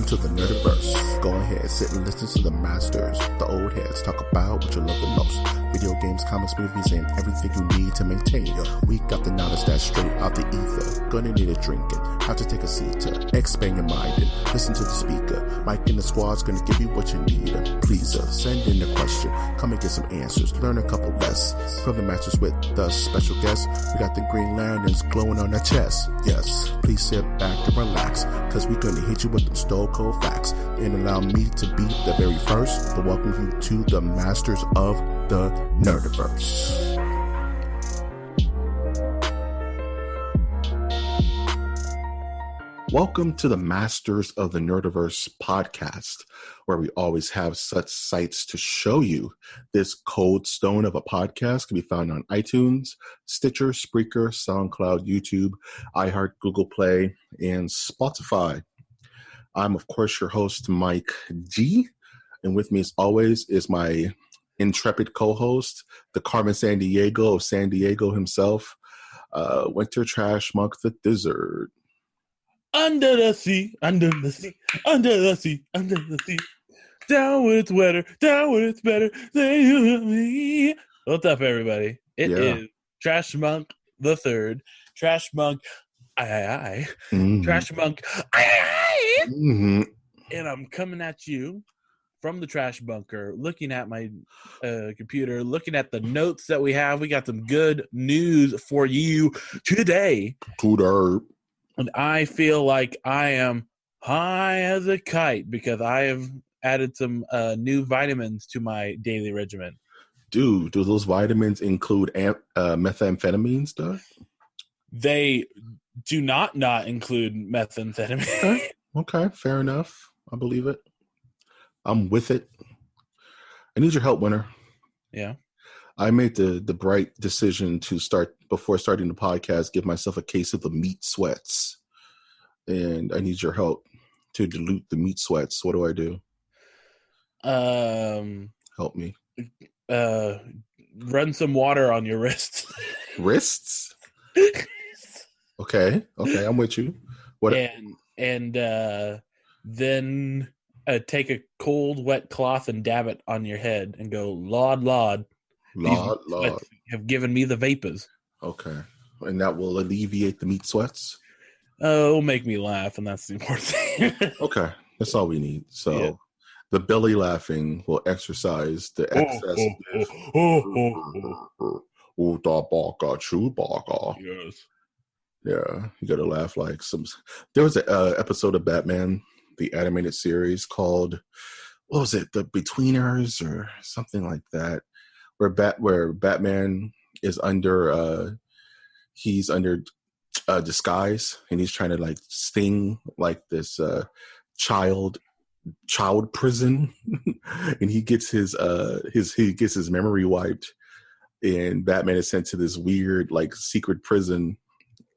to the Nerdiverse. Go ahead, sit and listen to the masters, the old heads, talk about what you love the most. Video games, comics, movies, and everything you need to maintain your week. Got the knowledge that's straight out the ether. Gonna need a drink and have to take a seat to expand your mind and listen to the speaker. Mike and the squad's gonna give you what you need. Please send in a question, come and get some answers, learn a couple lessons from the masters with the special guests. We got the green lanterns glowing on their chest. Yes, please sit back and relax, cause we're gonna hit you with them stone cold facts. And allow me to be the very first to welcome you to the masters of the Nerdiverse. Welcome to the Masters of the Nerdiverse podcast, where we always have such sights to show you. This cold stone of a podcast can be found on iTunes, Stitcher, Spreaker, SoundCloud, YouTube, iHeart, Google Play, and Spotify. I'm, of course, your host, Mike G. And with me, as always, is my intrepid co-host, the Carmen Sandiego of San Diego himself, Winter Trash Monk the Dizzard. Under the sea, under the sea, under the sea, under the sea. Down where it's wetter, down where it's better than you and me. What's up, everybody? It is Trash Monk the Third. Trash Monk, Mm-hmm. Trash Monk, Mm-hmm. And I'm coming at you from the trash bunker, looking at my computer, looking at the notes that we have. We got some good news for you today. And I feel like I am high as a kite because I have added some new vitamins to my daily regimen. Dude, do those vitamins include methamphetamine stuff? They do not include methamphetamine. Okay, fair enough. I believe it. I'm with it. I need your help, Winter. Yeah. I made the bright decision to start, before starting the podcast, give myself a case of the meat sweats. And I need your help to dilute the meat sweats. What do I do? Help me. Run some water on your wrists. Wrists? Okay, I'm with you. What? And then take a cold, wet cloth and dab it on your head and go, Lord. Lord. Have given me the vapors. Okay. And that will alleviate the meat sweats? It'll make me laugh, and that's the important thing. Okay. That's all we need. So the belly laughing will exercise the excess. Yes. Yeah. You got to laugh like some. There was an episode of Batman, the animated series, called, what was it? The Betweeners or something like that. Where Batman is under disguise, and he's trying to like sting like this child prison, and he gets his memory wiped, and Batman is sent to this weird like secret prison,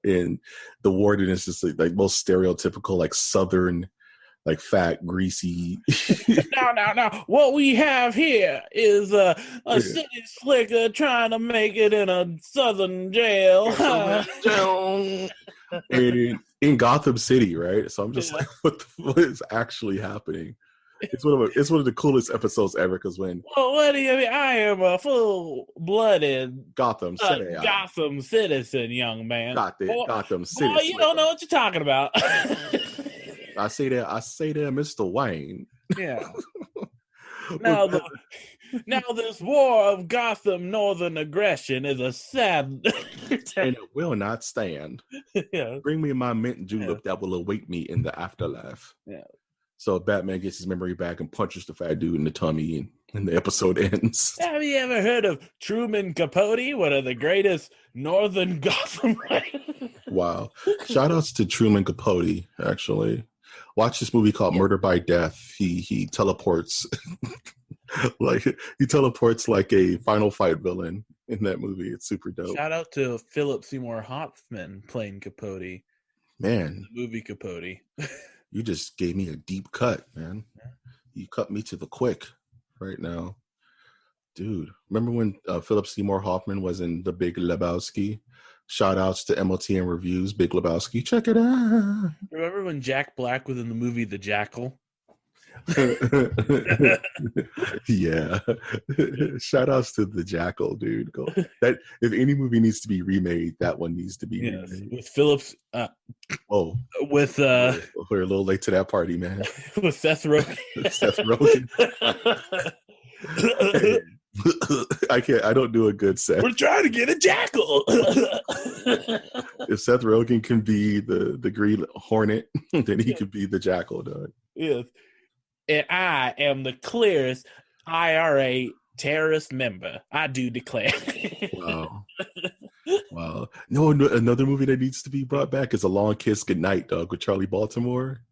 and the warden is just like most stereotypical like Southern, like fat, greasy. Now. What we have here is a city slicker trying to make it in a southern jail. in Gotham City, right? So I'm just like, what is actually happening? It's one of the coolest episodes ever, because when. Well, what do you mean? I am a full-blooded Gotham citizen, young man. Gotham City. Boy, you don't know what you're talking about. I say that, Mr. Wayne. Yeah. Now this war of Gotham Northern aggression is a sad, and it will not stand. Yeah. Bring me my mint julep that will await me in the afterlife. Yeah. So Batman gets his memory back and punches the fat dude in the tummy, and the episode ends. Have you ever heard of Truman Capote, one of the greatest Northern Gotham writers? Wow. Shout outs to Truman Capote, actually. Watch this movie called Murder by Death. He teleports like a Final Fight villain in that movie. It's super dope. Shout out to Philip Seymour Hoffman playing Capote. Man. The movie Capote. You just gave me a deep cut, man. You cut me to the quick right now. Dude, remember when Philip Seymour Hoffman was in The Big Lebowski? Shout outs to MOTN Reviews, Big Lebowski. Check it out. Remember when Jack Black was in the movie The Jackal? Yeah. Shout outs to the Jackal, dude. That if any movie needs to be remade, that one needs to be remade. With Phillips. With we're a little late to that party, man. With Seth Rogen. Seth Rogen. I don't do a good Seth. We're trying to get a jackal. If Seth Rogen can be the Green Hornet, then he could be the Jackal, dog. Yes. And I am the clearest IRA terrorist member. I do declare. Wow. No, another movie that needs to be brought back is A Long Kiss Goodnight, dog, with Charlie Baltimore.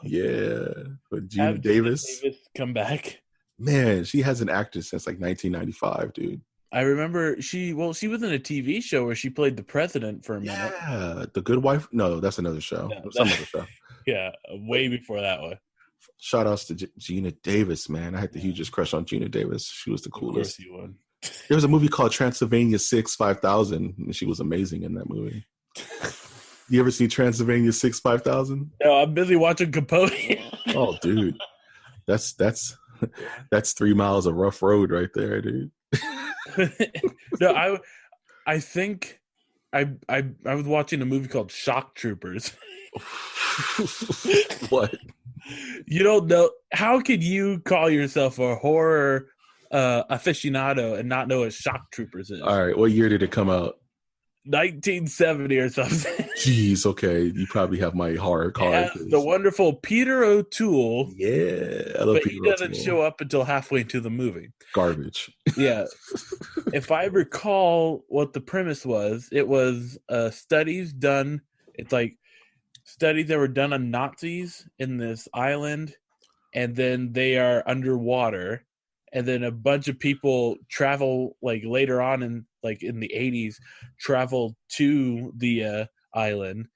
Yeah. With Gina Davis. Come back. Man, she hasn't acted since like 1995, dude. I remember she was in a TV show where she played the president for a minute. Yeah. The Good Wife? No, that's another show. Some other show. Yeah, way before that one. Shout outs to Gina Davis, man. I had the hugest crush on Gina Davis. She was the coolest. There was a movie called Transylvania 6 5000, and she was amazing in that movie. You ever seen Transylvania 6 5000? No, I'm busy watching Capote. Oh, dude. That's 3 miles of rough road right there, dude. No, I think I was watching a movie called Shock Troopers. What? You don't know? How could you call yourself a horror aficionado and not know what Shock Troopers is? All right, what year did it come out? 1970 or something. Jeez, okay. You probably have my horror card. The wonderful Peter O'Toole. Yeah, I love Peter O'Toole. He doesn't show up until halfway into the movie. Garbage. Yeah. If I recall what the premise was, it was studies done. It's like studies that were done on Nazis in this island, and then they are underwater, and then a bunch of people travel like later on in the 80s, travel to the island,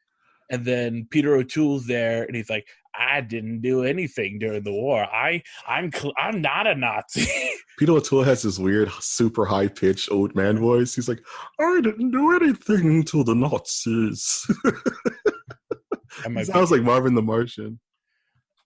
and then Peter O'Toole's there, and he's like, I didn't do anything during the war. I'm not a Nazi. Peter O'Toole has this weird, super high pitched old man voice. He's like, I didn't do anything to the Nazis. Sounds like Marvin the Martian.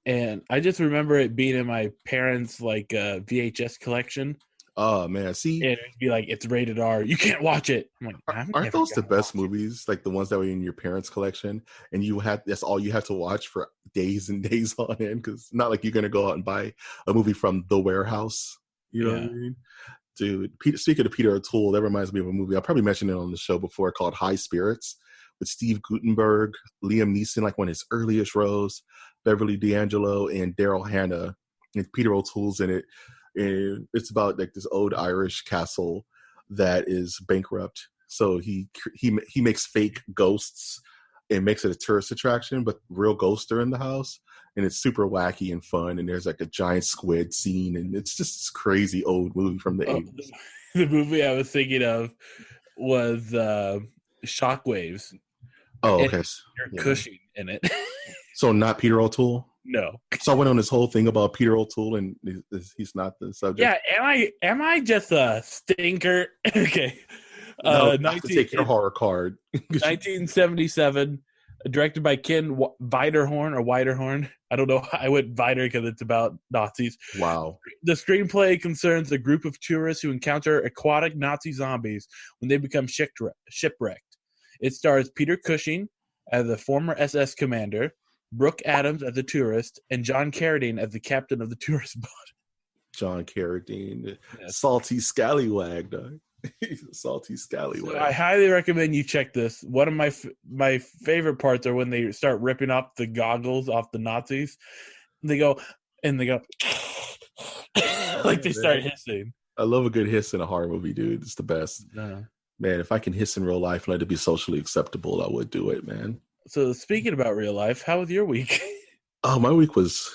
And I just remember it being in my parents' VHS collection. Oh man, see, and it'd be like, it's rated R. You can't watch it. I'm like, aren't those the best movies? Like the ones that were in your parents' collection, and that's all you have to watch for days and days on end. Because not like you're gonna go out and buy a movie from The Warehouse. You know what I mean? Dude, speaking of Peter O'Toole, that reminds me of a movie. I probably mentioned it on the show before, called High Spirits, with Steve Guttenberg, Liam Neeson, like one of his earliest roles, Beverly D'Angelo, and Daryl Hannah. And Peter O'Toole's in it. And it's about like this old Irish castle that is bankrupt. So he makes fake ghosts and makes it a tourist attraction, but real ghosts are in the house. And it's super wacky and fun. And there's like a giant squid scene. And it's just this crazy old movie from the 80s. The movie I was thinking of was Shockwaves. Oh, okay. You're Cushing in it. So not Peter O'Toole? No. So I went on this whole thing about Peter O'Toole, and he's not the subject. Yeah, am I just a stinker? Okay. No, I have to take your horror card. 1977, directed by Ken Widerhorn. I don't know. I went Vider because it's about Nazis. Wow. The screenplay concerns a group of tourists who encounter aquatic Nazi zombies when they become shipwrecked. It stars Peter Cushing as a former SS commander, Brooke Adams as a tourist, and John Carradine as the captain of the tourist boat. John Carradine, yes. Salty scallywag, dog. He's a salty scallywag. So I highly recommend you check this. One of my favorite parts are when they start ripping off the goggles off the Nazis. They go like they start hissing. I love a good hiss in a horror movie, dude. It's the best. Man, if I can hiss in real life and let it be socially acceptable, I would do it, man. So speaking about real life, how was your week? Oh, my week was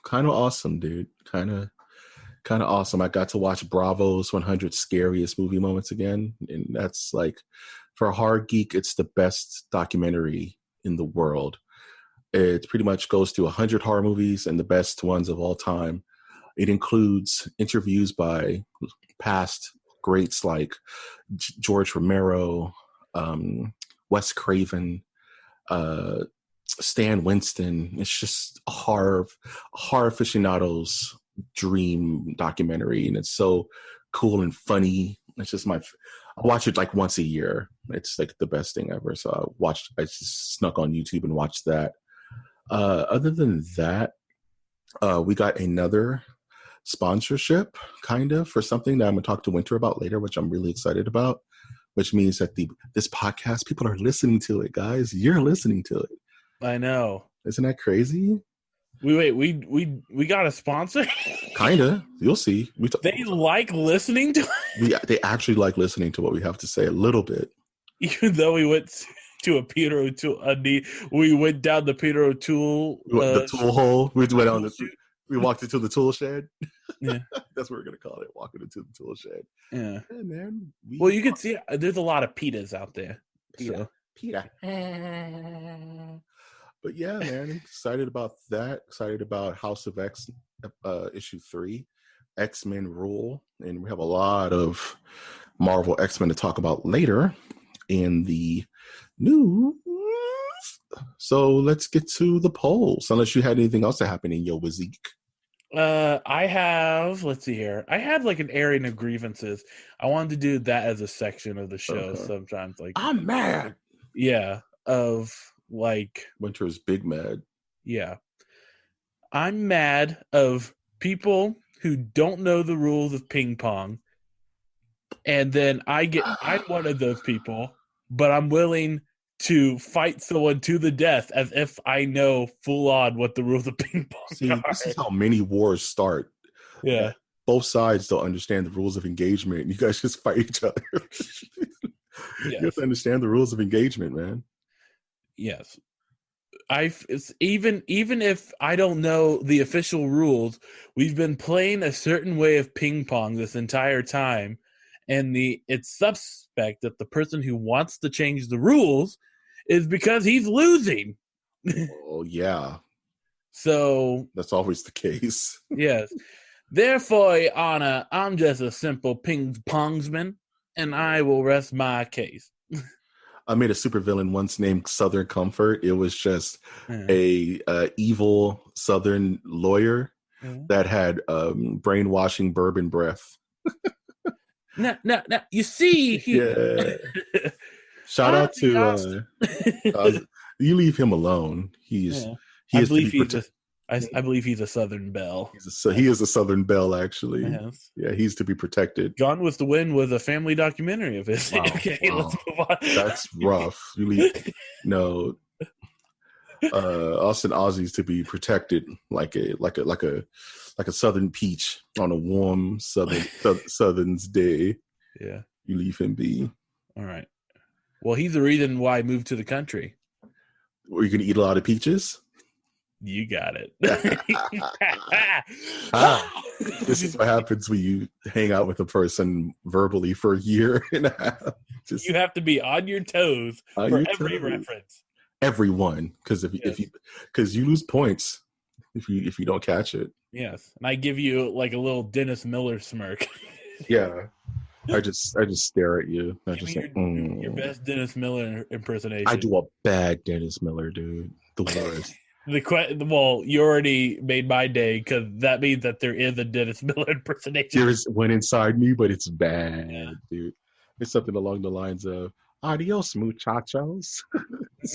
kind of awesome, dude. Kind of awesome. I got to watch Bravo's 100 Scariest Movie Moments again. And that's like, for a horror geek, it's the best documentary in the world. It pretty much goes through 100 horror movies and the best ones of all time. It includes interviews by past greats like George Romero, Wes Craven, Stan Winston. It's just a horror aficionado's dream documentary, and it's so cool and funny. It's just I watch it like once a year. It's like the best thing ever. So I just snuck on YouTube and watched that. Other than that, we got another sponsorship kind of for something that I'm gonna talk to Winter about later, which I'm really excited about, which means that this podcast, people are listening to it, guys. You're listening to it. I know. Isn't that crazy? We got a sponsor? Kinda. You'll see. They like listening to it? They actually like listening to what we have to say a little bit. Even though we went to a Peter O'Toole, we went down the Peter O'Toole the tool hole. We went on we walked into the tool shed. Yeah. That's what we're gonna call it. Walking into the tool shed. Yeah. And then you can see there's a lot of Pitas out there. Pita. But yeah, man, I'm excited about that. Excited about House of X issue 3, X-Men Rule, and we have a lot of Marvel X-Men to talk about later in the news. So let's get to the polls. Unless you had anything else to happen in your week. I have. Let's see here. I had like an airing of grievances. I wanted to do that as a section of the show. Sometimes, like I'm mad. Yeah, of. Like Winter's big mad. Yeah. I'm mad of people who don't know the rules of ping pong. And then I'm one of those people, but I'm willing to fight someone to the death as if I know full on what the rules of ping pong are. This is how many wars start. Yeah. Both sides don't understand the rules of engagement. You guys just fight each other. You have to understand the rules of engagement, man. Yes. Even if I don't know the official rules, we've been playing a certain way of ping pong this entire time, and it's suspect that the person who wants to change the rules is because he's losing. Oh yeah. So that's always the case. Yes. Therefore, Your Honor, I'm just a simple ping pongsman, and I will rest my case. I made a supervillain once named Southern Comfort. It was just a evil Southern lawyer that had brainwashing bourbon breath. Now, you see, shout out to you leave him alone. I believe he's a Southern Belle. He is a Southern Belle, actually. Yes. Yeah, he's to be protected. Gone with the Wind was a family documentary of his. Wow, okay, let's move on. That's rough. Austin Ozzy's to be protected like a Southern peach on a warm Southern's day. Yeah, you leave him be. All right. Well, he's the reason why I moved to the country. Were you going to eat a lot of peaches? You got it. This is what happens when you hang out with a person verbally for a year and a half. You have to be on your toes for every reference. Everyone, because because you lose points if you don't catch it. Yes, and I give you like a little Dennis Miller smirk. Yeah, I just stare at you. I just your best Dennis Miller impersonation. I do a bad Dennis Miller, dude. The worst. Well, you already made my day because that means that there is a Dennis Miller impersonation. There is one inside me, but it's bad, dude. It's something along the lines of "Adios, muchachos."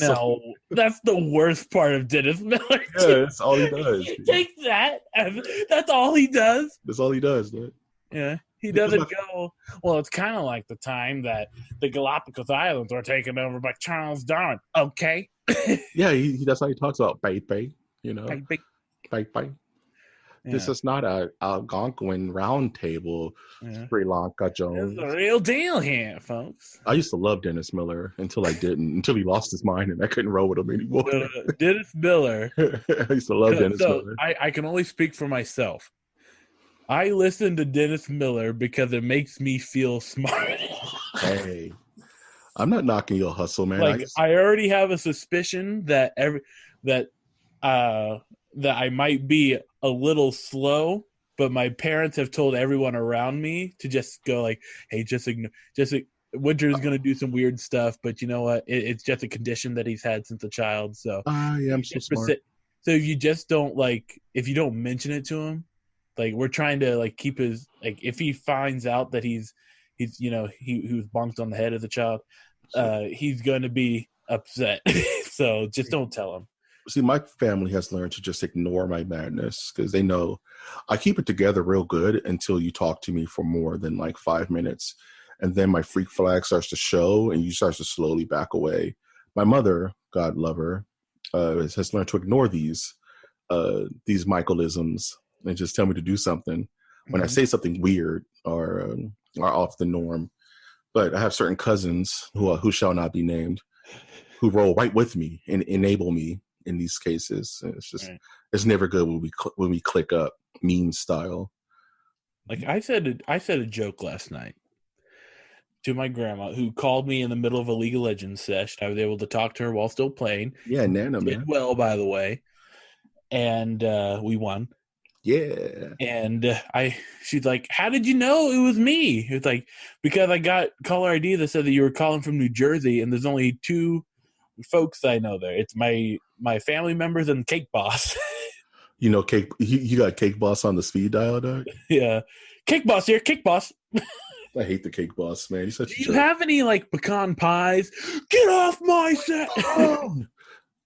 No, that's the worst part of Dennis Miller. Yeah, that's all he does. Take that. That's all he does. That's all he does, dude. Yeah. He doesn't go, well, it's kind of like the time that the Galapagos Islands were taken over by Charles Darwin. Okay. Yeah, that's how he talks about baby, Baby. Yeah. This is not a Algonquin round table, Sri Lanka Jones. It's the real deal here, folks. I used to love Dennis Miller until he lost his mind and I couldn't roll with him anymore. Dennis Miller. I used to love Dennis Miller. I can only speak for myself. I listen to Dennis Miller because it makes me feel smart. Hey, I'm not knocking your hustle, man. I already have a suspicion that I might be a little slow, but my parents have told everyone around me to just go like, "Hey, just ignore." Winter's going to do some weird stuff, but you know what? It's just a condition that he's had since a child. So yeah, I'm so smart. So if you just don't if you don't mention it to him, we're trying to keep his if he finds out that he's he was bonked on the head as a child, he's going to be upset. So just don't tell him. See, my family has learned to just ignore my madness because they know I keep it together real good until you talk to me for more than 5 minutes. And then my freak flag starts to show and you start to slowly back away. My mother, God love her, has learned to ignore these Michaelisms and just tell me to do something when I say something weird or off the norm. But I have certain cousins who shall not be named who roll right with me and enable me in these cases. It's just It's never good when we click up meme style. I said a joke last night to my grandma, who called me in the middle of a League of Legends session. I was able to talk to her while still playing. Yeah, Nana, man. Did well, by the way, and we won. Yeah. And she's like, "How did you know it was me?" It's because I got caller ID that said that you were calling from New Jersey, and there's only 2 folks I know there. It's my family members and Cake Boss. Cake. You got Cake Boss on the speed dial, dog. Yeah, Cake Boss here. Cake Boss. I hate the Cake Boss, man. He's such a jerk. Do you have any pecan pies? Get off my set.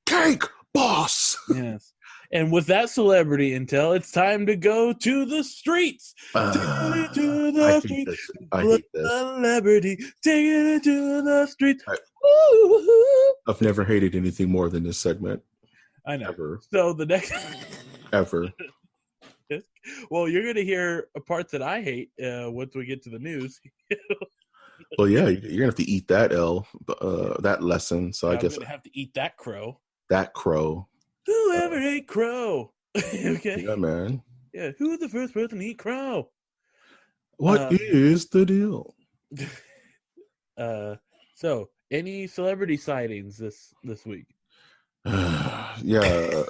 Cake Boss. Yes. And with that celebrity intel, it's time to go to the streets. Take it to the streets. I hate this. Celebrity, take it to the streets. I've never hated anything more than this segment. I know. Ever. So the next... Ever. Well, you're going to hear a part that I hate once we get to the news. Well, yeah, you're going to have to eat that L, that lesson. So I guess... I'm going to have to eat that crow. That crow. Whoever ate crow? Okay. Yeah, man. Yeah, who's the first person to eat crow? What is the deal? So, any celebrity sightings this week? Yeah.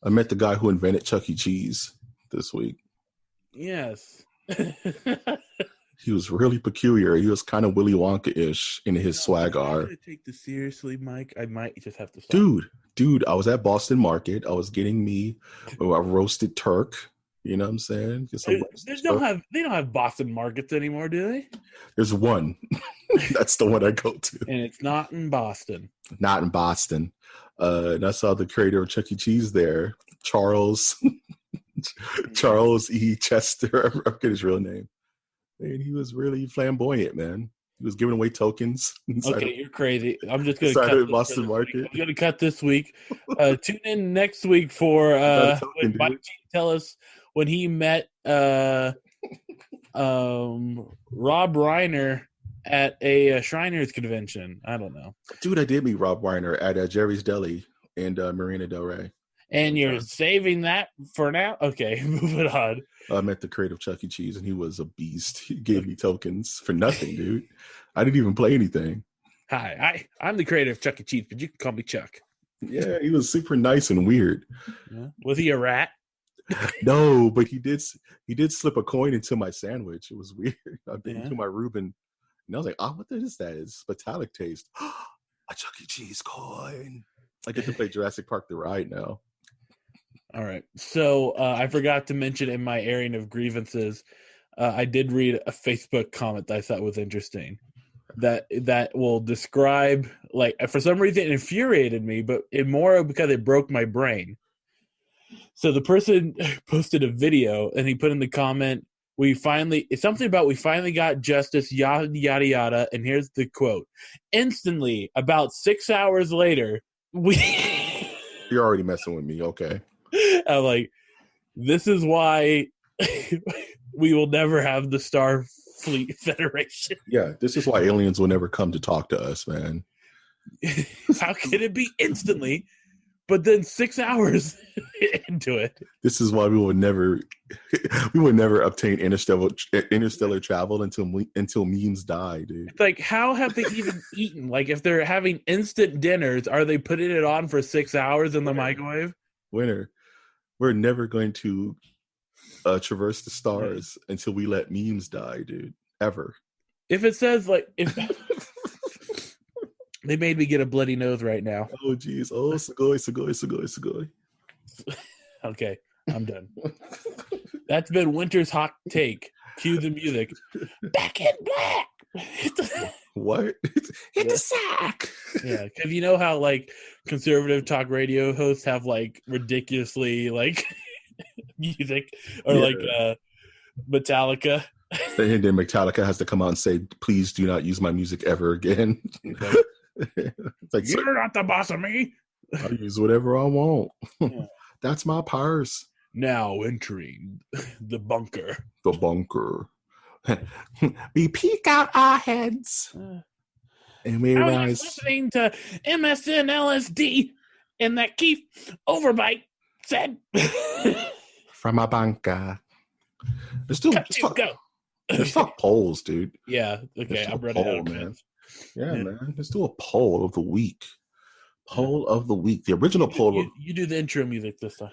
I met the guy who invented Chuck E. Cheese this week. Yes. He was really peculiar. He was kind of Willy Wonka-ish in his swagger. I'm going to take this seriously, Mike. I might just have to stop. Dude, I was at Boston Market. I was getting me a roasted Turk. You know what I'm saying? They don't have Boston Markets anymore, do they? There's one. That's the one I go to. And it's not in Boston. Not in Boston. And I saw the creator of Chuck E. Cheese there, Charles E. Chester. I forget his real name. And he was really flamboyant, man. He was giving away tokens. Okay, you're crazy. I'm just going to cut Boston Market. I'm going to cut this week. Tune in next week for when Mike G tell us when he met Rob Reiner at a Shriners convention. I don't know. Dude, I did meet Rob Reiner at Jerry's Deli in Marina Del Rey. And you're saving that for now? Okay, moving on. I met the creator of Chuck E. Cheese, and he was a beast. He gave me tokens for nothing, dude. I didn't even play anything. Hi, I'm the creator of Chuck E. Cheese, but you can call me Chuck. Yeah, he was super nice and weird. Yeah. Was he a rat? No, but he did slip a coin into my sandwich. It was weird. I bit into my Reuben, and I was like, what is that? It's metallic taste. A Chuck E. Cheese coin. I get to play Jurassic Park the ride now. All right. So I forgot to mention in my airing of grievances, I did read a Facebook comment that I thought was interesting. That will describe, for some reason it infuriated me, but it more because it broke my brain. So the person posted a video and he put in the comment, it's something about we finally got justice, yada, yada, yada. And here's the quote. Instantly, about 6 hours later, You're already messing with me. Okay. I'm like, this is why we will never have the Starfleet Federation. Yeah, this is why aliens will never come to talk to us, man. How can it be instantly, but then 6 hours into it? This is why we will never obtain interstellar travel until memes die, dude. It's how have they even eaten? If they're having instant dinners, are they putting it on for 6 hours in the microwave? Winner. We're never going to traverse the stars until we let memes die, dude. Ever. If it says like if they made me get a bloody nose right now. Oh jeez. Oh, sugoi. Okay, I'm done. That's been Winter's hot take. Cue the music. Back in black. What? Hit the sack. Yeah, because you know how like conservative talk radio hosts have like ridiculously like music or like Metallica. And then Metallica has to come out and say, "Please do not use my music ever again." It's like, you're not the boss of me. I use whatever I want. Yeah. That's my purse. Now entering the bunker. The bunker. We peek out our heads. And we realize. Listening to MSN LSD and that Keith Overbite said. From a bunker. There's still fuck polls, dude. Yeah. Okay. I'm ready out, man. Yeah, man. Let's do a poll of the week. Poll of the week. The original poll. You do the intro music this time.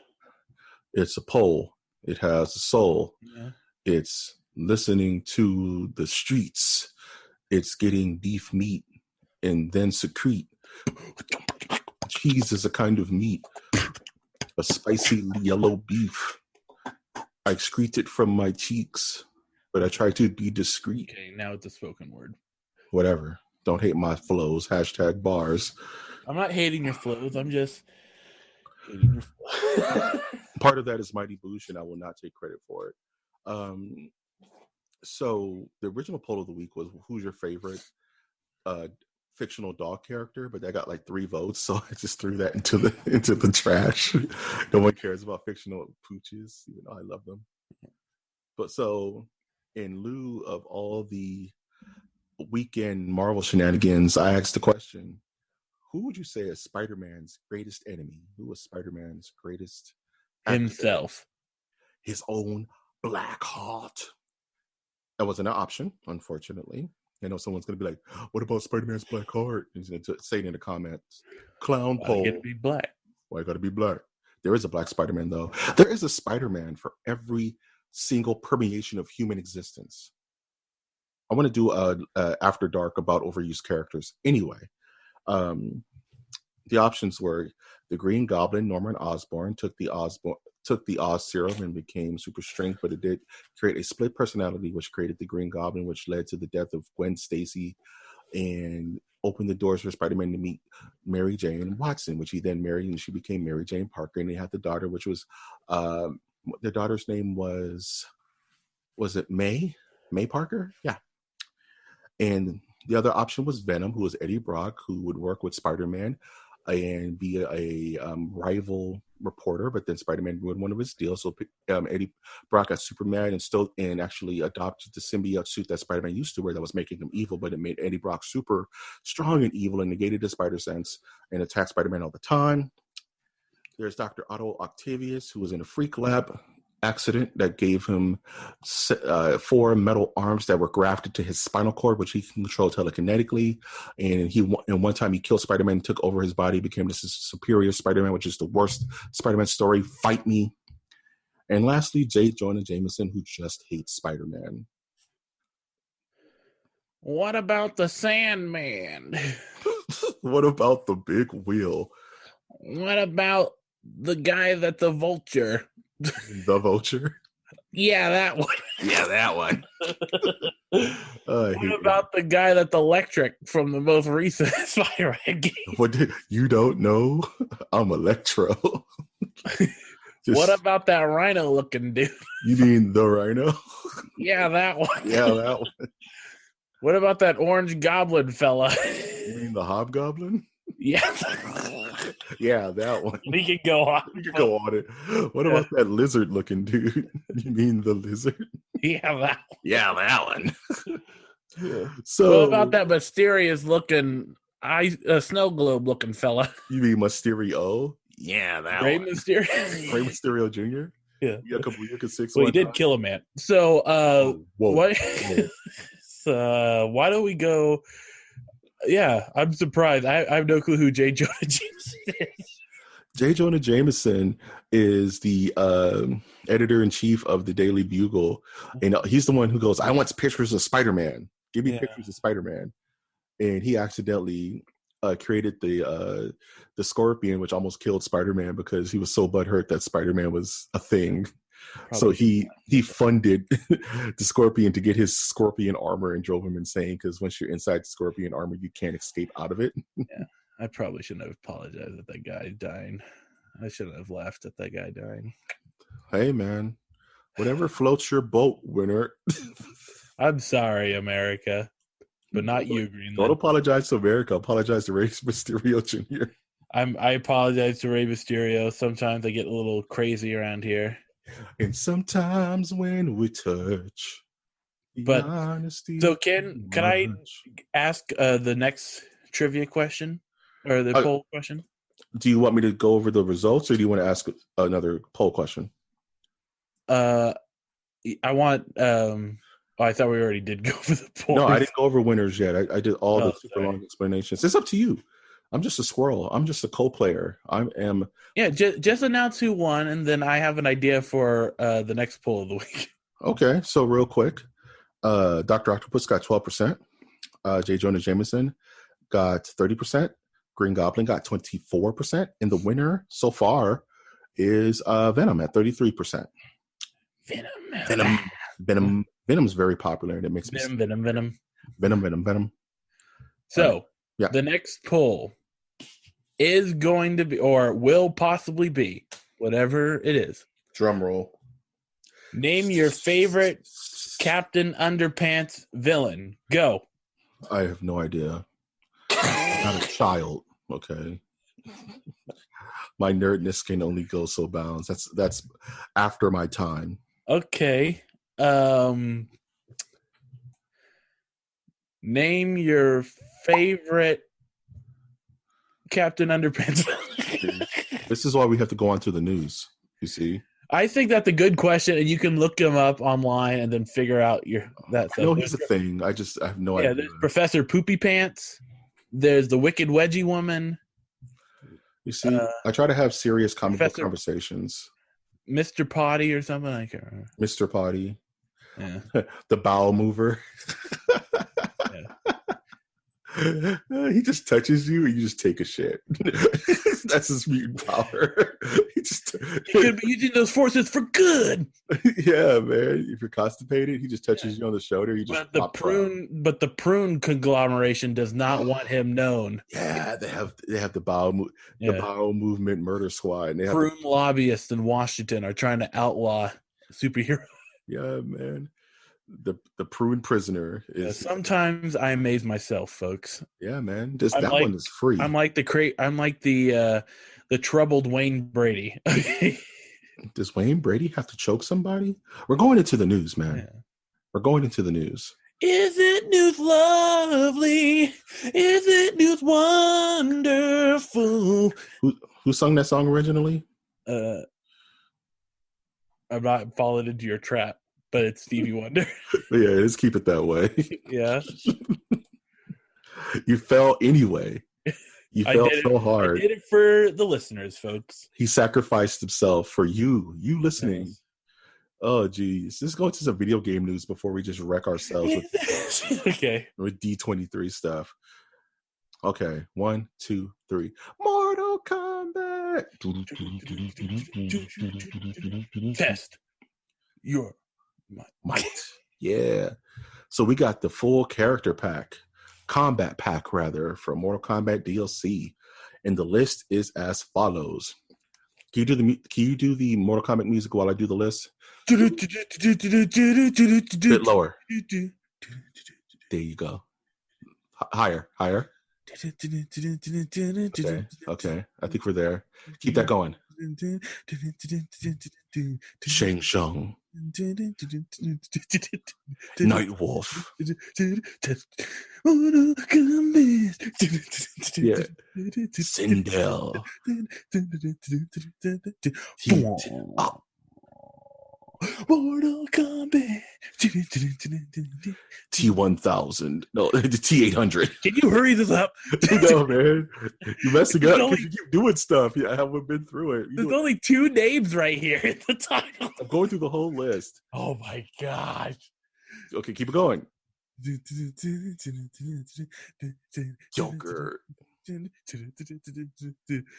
It's a poll. It has a soul. Yeah. It's listening to the streets. It's getting beef meat and then secrete. Cheese is a kind of meat. A spicy yellow beef. I excrete it from my cheeks, but I try to be discreet. Okay, now it's a spoken word. Whatever. Don't hate my flows. # bars. I'm not hating your flows. I'm just hating your flows. Part of that is Mighty Boosh, and I will not take credit for it. So the original poll of the week was, who's your favorite fictional dog character? But that got like 3 votes, so I just threw that into the trash. No one cares about fictional pooches, even though I love them. But so in lieu of all the weekend Marvel shenanigans, I asked the question, who would you say is Spider-Man's greatest enemy? Who was Spider-Man's greatest himself? His own Black Heart. That wasn't an option, unfortunately. I know someone's going to be like, what about Spider-Man's Black Heart? He's going to say it in the comments. Clown poll. Why gotta be black? Why gotta be black? There is a black Spider-Man, though. There is a Spider-Man for every single permeation of human existence. I want to do a After Dark about overused characters. Anyway, the options were the Green Goblin, Norman Osborn, took the Oz serum and became super strength, but it did create a split personality, which created the Green Goblin, which led to the death of Gwen Stacy and opened the doors for Spider-Man to meet Mary Jane Watson, which he then married, and she became Mary Jane Parker. And they had the daughter, which was their daughter's name was it May Parker? Yeah. And the other option was Venom, who was Eddie Brock, who would work with Spider-Man and be a rival reporter, but then Spider-Man ruined one of his deals. So Eddie Brock got Superman and actually adopted the symbiote suit that Spider-Man used to wear that was making him evil, but it made Eddie Brock super strong and evil and negated his spider sense and attacked Spider-Man all the time. There's Dr. Otto Octavius, who was in a freak lab accident that gave him 4 metal arms that were grafted to his spinal cord, which he can control telekinetically. And one time he killed Spider-Man, took over his body, became this superior Spider-Man, which is the worst Spider-Man story. Fight me. And lastly, J. Jonah Jameson, who just hates Spider-Man. What about the Sandman? What about the Big Wheel? What about the guy that's a vulture? The Vulture? Yeah, that one. Yeah, that one. What about the guy that's electric from the most recent Spider-Man game? What you don't know? I'm Electro. What about that rhino-looking dude? You mean the Rhino? Yeah, that one. Yeah, that one. What about that orange goblin fella? You mean the Hobgoblin? Yeah. Yeah, that one. We can go on. We can go on it. What about that lizard-looking dude? You mean the lizard? Yeah, that one. Yeah, that one. Yeah. So, what about that mysterious-looking, snow globe-looking fella? You mean Mysterio? Yeah, that Rey one. Mysterio? Rey Mysterio Jr.? Yeah. You got a couple of 6. Well, he did kill a man. So, Whoa. So, why don't we go... Yeah, I'm surprised. I have no clue who J. Jonah Jameson is. J. Jonah Jameson is the editor-in-chief of the Daily Bugle, and he's the one who goes, I want pictures of Spider-Man. Give me pictures of Spider-Man. And he accidentally created the Scorpion, which almost killed Spider-Man because he was so butthurt that Spider-Man was a thing. Probably. So he funded the Scorpion to get his Scorpion armor and drove him insane because once you're inside the Scorpion armor, you can't escape out of it. Yeah, I probably shouldn't have apologized at that guy dying. I shouldn't have laughed at that guy dying. Hey, man. Whatever floats your boat, winner. I'm sorry, America, but not you, Greenland. Don't apologize to America. Apologize to Rey Mysterio Jr. I apologize to Rey Mysterio. Sometimes I get a little crazy around here. And sometimes when we touch, but so can I ask the next trivia question or the poll question? Do you want me to go over the results, or do you want to ask another poll question? I want. I thought we already did go over the poll. No, I didn't go over winners yet. I did all the super long explanations. It's up to you. I'm just a squirrel. I'm just a co-player. I am. Yeah, just announce who won, and then I have an idea for the next poll of the week. Okay, so real quick, Dr. Octopus got 12%. J. Jonah Jameson got 30%. Green Goblin got 24%. And the winner so far is Venom at 33%. Venom's very popular, and it makes me Venom. So the next poll is going to be, or will possibly be, whatever it is. Drum roll. Name your favorite Captain Underpants villain. Go. I have no idea. Not a child. Okay. My nerdness can only go so bounds. That's after my time. Okay. Name your favorite Captain Underpants. This is why we have to go on to the news. You see, I think that's a good question, and you can look them up online and then figure out that stuff. No, here's the thing. I have no idea. There's Professor Poopy Pants. There's the Wicked Wedgie Woman. You see, I try to have serious comic book conversations. Mr. Potty or something. I can't remember. Mr. Potty. Yeah. The bowel mover. He just touches you and you just take a shit. That's his mutant power. He could be using those forces for good. Yeah, man. If you're constipated, he just touches you on the shoulder. But the prune conglomeration does not want him known. Yeah, they have the bowel movement murder squad. And they have prune lobbyists in Washington are trying to outlaw superheroes. Yeah, man. The prune prisoner is. Sometimes I amaze myself, folks. Yeah, man. That one is free. I'm like the troubled Wayne Brady. Does Wayne Brady have to choke somebody? We're going into the news, man. Yeah. We're going into the news. Isn't news lovely? Isn't news wonderful? Who sung that song originally? I'm not falling into your trap. But it's Stevie Wonder. Yeah, let's keep it that way. Yeah. You fell anyway. You fell so hard. I did it for the listeners, folks. He sacrificed himself for you listening. Yes. Oh, geez. Let's go into some video game news before we just wreck ourselves with D23 stuff. Okay, 1, 2, 3. Mortal Kombat. Test your might. Yeah. So we got the full character pack, combat pack rather, for Mortal Kombat DLC, and the list is as follows. Can you do the Mortal Kombat music while I do the list? Bit lower. There you go. Higher. Okay. I think we're there. Keep that going. Shang Tsung. Night Wolf. Yeah. Sindel. Mortal Kombat. T1000. No, the T800. Can you hurry this up? No, man. You're messing up because you keep doing stuff. I haven't been through it. There's only 2 names right here in the title. I'm going through the whole list. Oh, my gosh. Okay, keep it going. Joker.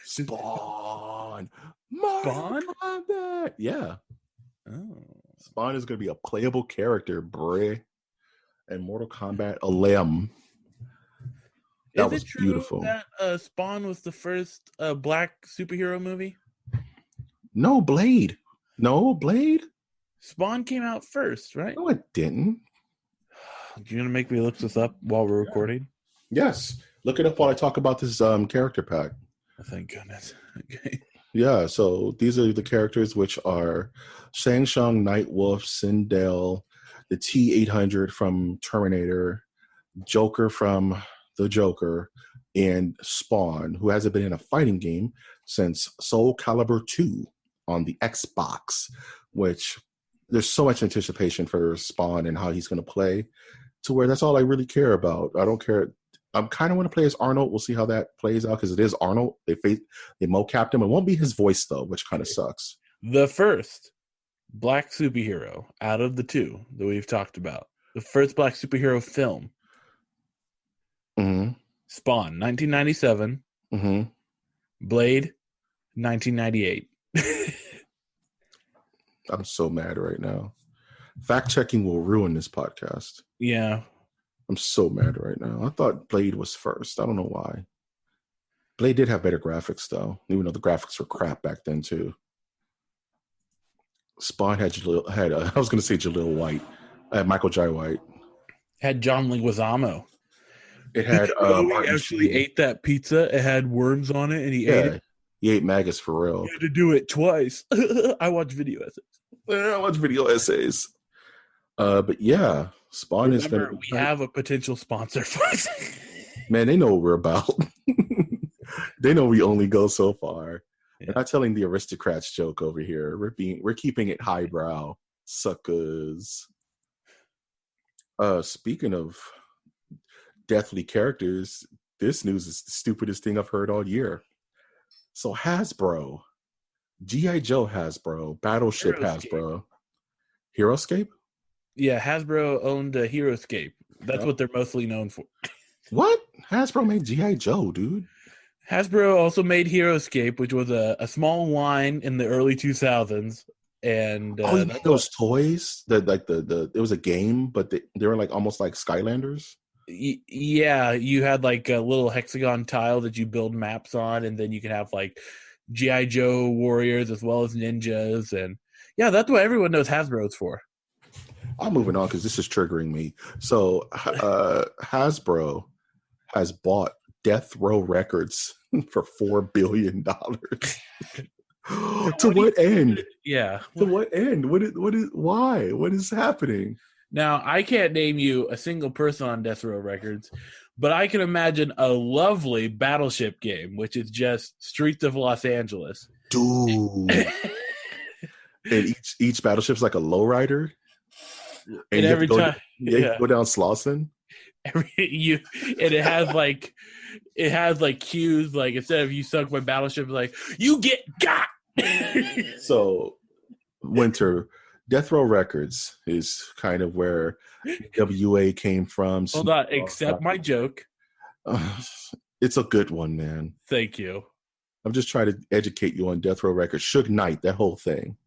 Spawn. Spawn? Yeah. Oh. Spawn is going to be a playable character, bruh. And Mortal Kombat 11. That was beautiful. That Spawn was the first black superhero movie? No, Blade. Spawn came out first, right? No, it didn't. You're going to make me look this up while we're recording? Yes. Look it up while I talk about this character pack. Oh, thank goodness. Okay. Yeah, so these are the characters, which are Shang Tsung, Nightwolf, Sindel, the T-800 from Terminator, Joker from The Joker, and Spawn, who hasn't been in a fighting game since Soul Calibur 2 on the Xbox, which there's so much anticipation for Spawn and how he's going to play, to where that's all I really care about. I don't care. I kind of want to play as Arnold. We'll see how that plays out, because it is Arnold. They mocapped him. It won't be his voice, though, which kind of sucks. The first black superhero out of the two that we've talked about. The first black superhero film. Mm-hmm. Spawn, 1997. Mm-hmm. Blade, 1998. I'm so mad right now. Fact-checking will ruin this podcast. Yeah. I'm so mad right now. I thought Blade was first. I don't know why. Blade did have better graphics, though, even though the graphics were crap back then, too. Spawn had I was going to say Jaleel White. Michael Jai White. Had John Leguizamo. It had... he actually ate that pizza. It had worms on it, and he ate it. He ate maggots for real. He had to do it twice. I watch video essays. But yeah, Spawn is going to... We have a potential sponsor for us. Man, they know what we're about. They know we only go so far. Yeah. We're not telling the aristocrats joke over here. We're keeping it highbrow, suckers. Speaking of deathly characters, this news is the stupidest thing I've heard all year. So Hasbro, G.I. Joe Hasbro, Battleship Hasbro, HeroScape? Yeah, Hasbro owned HeroScape. That's what they're mostly known for. What? Hasbro made G.I. Joe, dude. Hasbro also made HeroScape, which was a small line in the early 2000s. And you made those toys? It was a game, but they were like almost like Skylanders? Yeah, you had like a little hexagon tile that you build maps on, and then you can have like G.I. Joe warriors as well as ninjas. And yeah, that's what everyone knows Hasbro's for. I'm moving on because this is triggering me. So Hasbro has bought Death Row Records for $4 billion. To what end? Yeah. To what end? Why? What is happening? Now, I can't name you a single person on Death Row Records, but I can imagine a lovely Battleship game, which is just Streets of Los Angeles. Dude. And each battleship's like a lowrider. And every time you go down Slauson. It has like cues, like instead of you sunk my battleship, like you get got. So Winter, Death Row Records is kind of where WA came from. Hold on, accept my joke. It's a good one, man. Thank you. I'm just trying to educate you on Death Row Records. Suge Knight, that whole thing.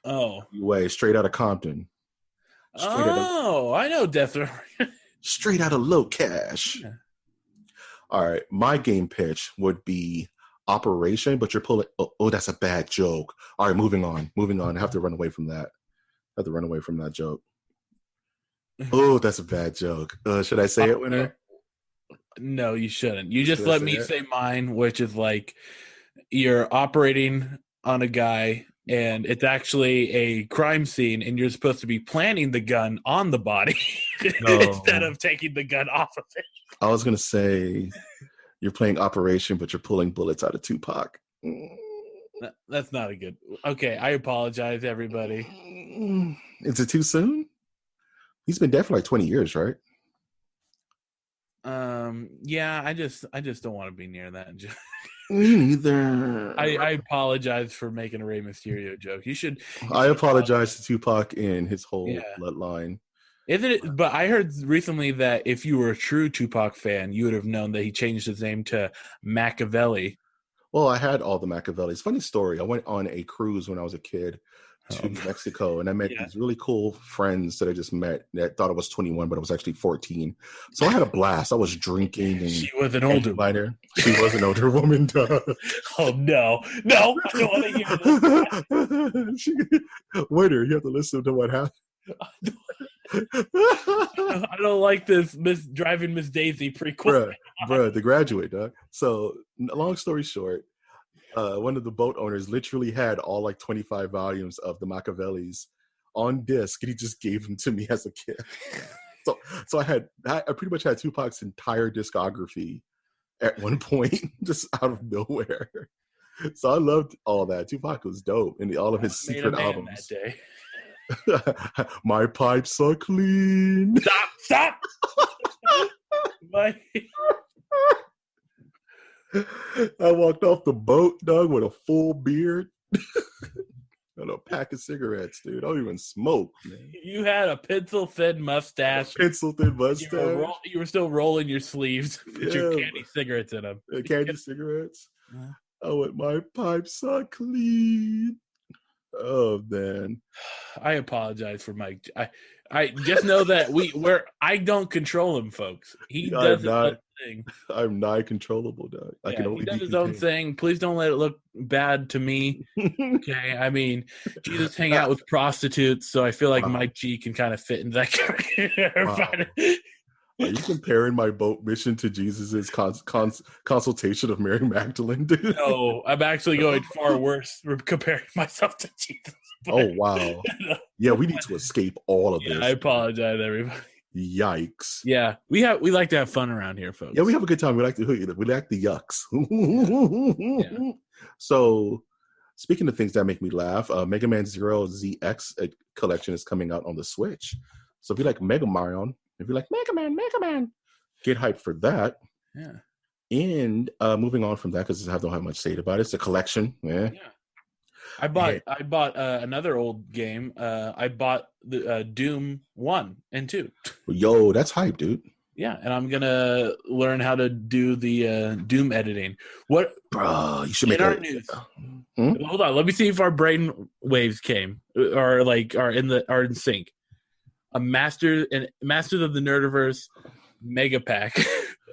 Oh. WA, straight out of Compton. I know Death Row. Straight out of Low Cash. Yeah. All right, my game pitch would be Operation, but you're pulling... Oh, that's a bad joke. All right, moving on. I have to run away from that. Joke. Oh, that's a bad joke. Should I say it, Winner? No, you shouldn't. You just let me say mine, which is like you're operating on a guy and it's actually a crime scene and you're supposed to be planting the gun on the body instead of taking the gun off of it. I was going to say you're playing Operation, but you're pulling bullets out of Tupac. That's not a good... Okay, I apologize, everybody. Is it too soon? He's been dead for like 20 years, right? Yeah, I just don't want to be near that. Me neither. I apologize for making a Rey Mysterio joke. You should I apologize to Tupac and his whole bloodline. Isn't it? But I heard recently that if you were a true Tupac fan, you would have known that he changed his name to Machiavelli. Well, I had all the Machiavellis. Funny story. I went on a cruise when I was a kid to Mexico, and I met these really cool friends that I just met that thought I was 21, but I was actually 14. So I had a blast. I was drinking. And she was an older woman. She was an older woman. Oh, no. No, I don't want to hear this. Waiter, you have to listen to what happened. I don't like this driving Miss Daisy prequel. Bruh, The Graduate, dog. So, long story short, one of the boat owners literally had all like 25 volumes of the Machiavellis on disc, and he just gave them to me as a kid. So I pretty much had Tupac's entire discography at one point, just out of nowhere. So I loved all that. Tupac was dope, and all of his secret albums. That day. My pipes are clean. Stop! I walked off the boat, dog, with a full beard and a pack of cigarettes, dude. I don't even smoke, man. You had a pencil-thin mustache. You were still rolling your sleeves with your candy cigarettes in them. Candy cigarettes? Oh, my pipes are clean. Oh, man. I apologize for Mike. I just know that I don't control him, folks. He does his own thing. I'm not controllable, dog. He does his own thing. Please don't let it look bad to me. Okay, I mean, Jesus hang out with prostitutes, so I feel like Mike G can kind of fit in that character. Are you comparing my boat mission to Jesus's consultation of Mary Magdalene, dude? No, I'm actually going far worse comparing myself to Jesus. Oh, wow. Yeah, we need to escape all of this. I apologize, everybody. Yikes. Yeah, we like to have fun around here, folks. Yeah, we have a good time. We like the yucks. Yeah. So, speaking of things that make me laugh, Mega Man Zero ZX collection is coming out on the Switch. So if you like Mega Man, Mega Man, get hyped for that. Yeah. And moving on from that, because I don't have much to say about it. It's a collection. Yeah. I bought another old game. I bought the Doom 1 and 2. Yo, that's hype, dude. Yeah, and I'm gonna learn how to do the Doom editing. What, bro? You should make our news. Hold on, let me see if our brain waves are in sync. A Masters of the Nerdiverse mega pack.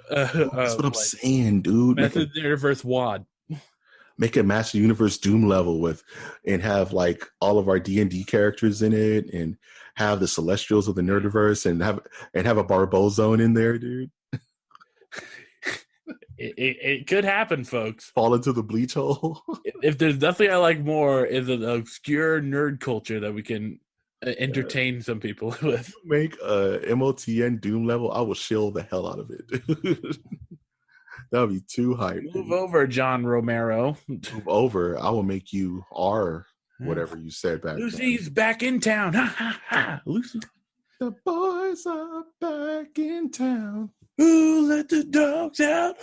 That's what I'm saying, dude. Masters of the Nerdiverse WAD. Make a Master Universe Doom level and have like all of our D&D characters in it, and have the Celestials of the Nerdiverse, and have a Barbozone in there, dude. It could happen, folks. Fall into the bleach hole. If there's nothing I like more, is an obscure nerd culture that we can entertain some people with. Make a MOTN Doom level. I will shill the hell out of it. That would be too hype. Move over, John Romero. Move over. I will make you whatever you said back Lucy's then. back in town. Ha, ha, ha. Lucy. The boys are back in town. Who let the dogs out?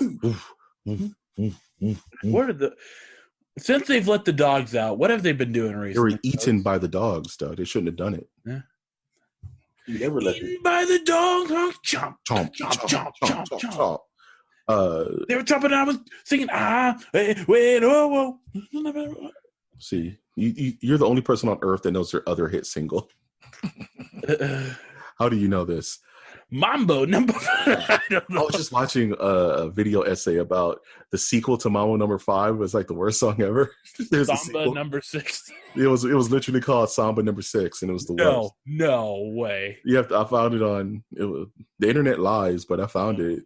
Since they've let the dogs out, what have they been doing recently? They were eaten by the dogs, though. They shouldn't have done it. Yeah. You never let eaten by the dogs. Chomp, chomp, chomp, chomp, chomp, chomp. They were chopping. I was singing. Wait, oh, whoa. See, you're the only person on earth that knows their other hit single. How do you know this? Mambo number 5. I don't know. I was just watching a video essay about the sequel to Mambo number 5 was like the worst song ever. There's Samba number 6. It was literally called Samba number 6, and it was the worst. No way. I found it on the internet lies, but I found it.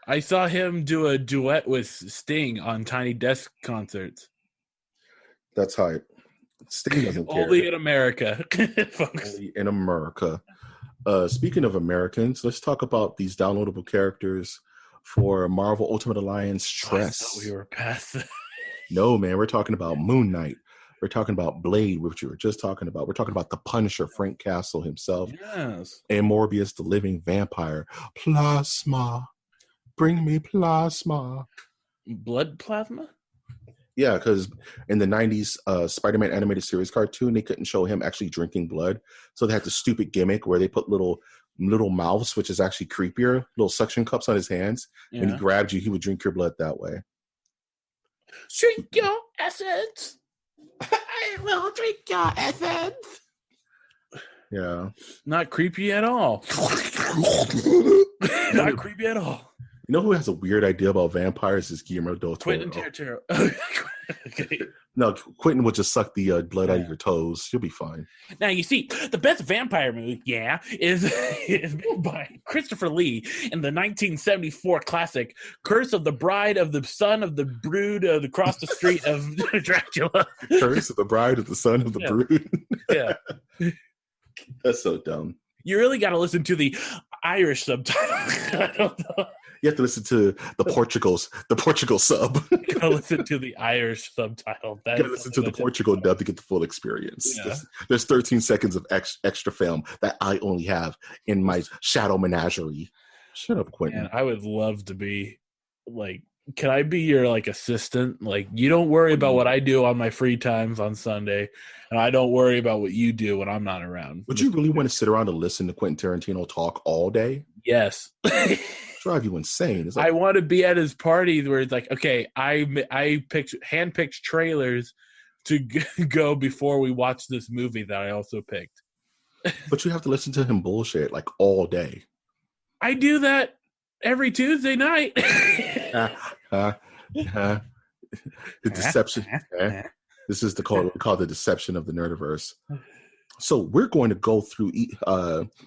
I saw him do a duet with Sting on Tiny Desk concerts. That's hype. Sting doesn't care. Only in America, folks. Only in America. Speaking of Americans, let's talk about these downloadable characters for Marvel Ultimate Alliance Tress. I thought we were past that. No, man, we're talking about Moon Knight. We're talking about Blade, which we were just talking about. We're talking about the Punisher, Frank Castle himself. Yes. And Morbius, the living vampire. Plasma. Bring me plasma. Blood plasma? Yeah, because in the 90s Spider-Man animated series cartoon, they couldn't show him actually drinking blood. So they had the stupid gimmick where they put little mouths, which is actually creepier, little suction cups on his hands. Yeah. When he grabbed you, he would drink your blood that way. Drink your essence. I will drink your essence. Yeah. Not creepy at all. Not creepy at all. You know who has a weird idea about vampires is Guillermo del Toro. Quentin Tarantino. Okay. No, Quentin would just suck the blood out of your toes. You'll be fine. Now, you see, the best vampire movie, is made by Christopher Lee in the 1974 classic Curse of the Bride of the Son of the Brood across the street of Dracula. Curse of the Bride of the Son of the Brood. Yeah. That's so dumb. You really got to listen to the Irish subtitle. I don't know. You have to listen to the Portugal sub. You gotta listen to the Irish subtitle. You gotta listen to the Portugal dub to get the full experience. Yeah. There's 13 seconds of extra film that I only have in my shadow menagerie. Shut up, Quentin. Man, I would love to be can I be your assistant? You don't worry about what I do on my free times on Sunday, and I don't worry about what you do when I'm not around. Would you really want to sit around and listen to Quentin Tarantino talk all day? Yes. Drive you insane. I want to be at his party where it's okay, I handpicked trailers to go before we watch this movie that I also picked. But you have to listen to him bullshit all day. I do that every Tuesday night. The deception. This is we call the deception of the Nerdiverse. So we're going to go through